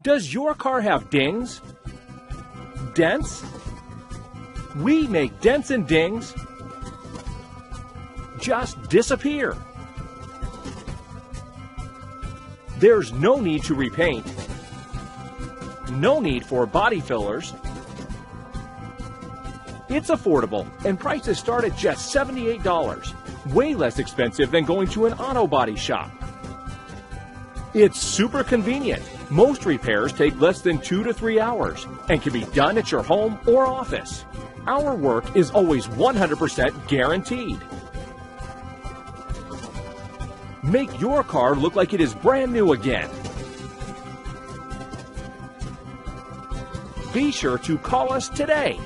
Does your car have dings? Dents? We make dents and dings just disappear. There's no need to repaint, no need for body fillers. It's affordable and prices start at just $78, way less expensive than going to an auto body shop. It's super convenient. Most repairs take less than 2 to 3 hours and can be done at your home or office. Our work is always 100% guaranteed. Make your car look like it is brand new again. Be sure to call us today.